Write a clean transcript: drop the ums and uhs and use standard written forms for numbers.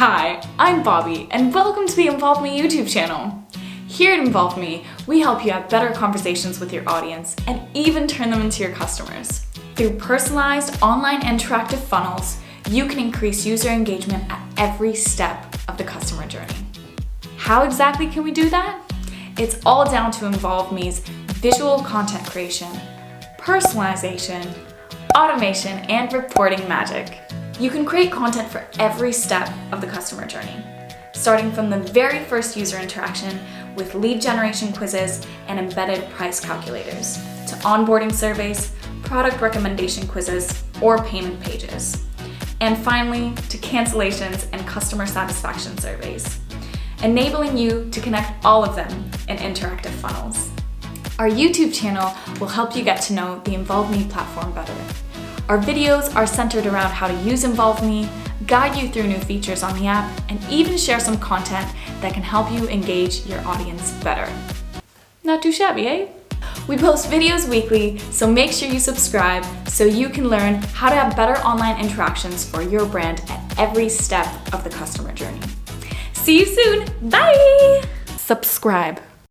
Hi, I'm Bobby, and welcome to the Involve Me YouTube channel. Here at Involve Me, we help you have better conversations with your audience and even turn them into your customers. Through personalized online interactive funnels, you can increase user engagement at every step of the customer journey. How exactly can we do that? It's all down to Involve Me's visual content creation, personalization, automation, and reporting magic. You can create content for every step of the customer journey, starting from the very first user interaction with lead generation quizzes and embedded price calculators, to onboarding surveys, product recommendation quizzes, or payment pages, and finally to cancellations and customer satisfaction surveys, enabling you to connect all of them in interactive funnels. Our YouTube channel will help you get to know the Involve Me platform better. Our videos are centered around how to use Involve Me, guide you through new features on the app, and even share some content that can help you engage your audience better. Not too shabby, eh? We post videos weekly, so make sure you subscribe so you can learn how to have better online interactions for your brand at every step of the customer journey. See you soon. Bye! Subscribe.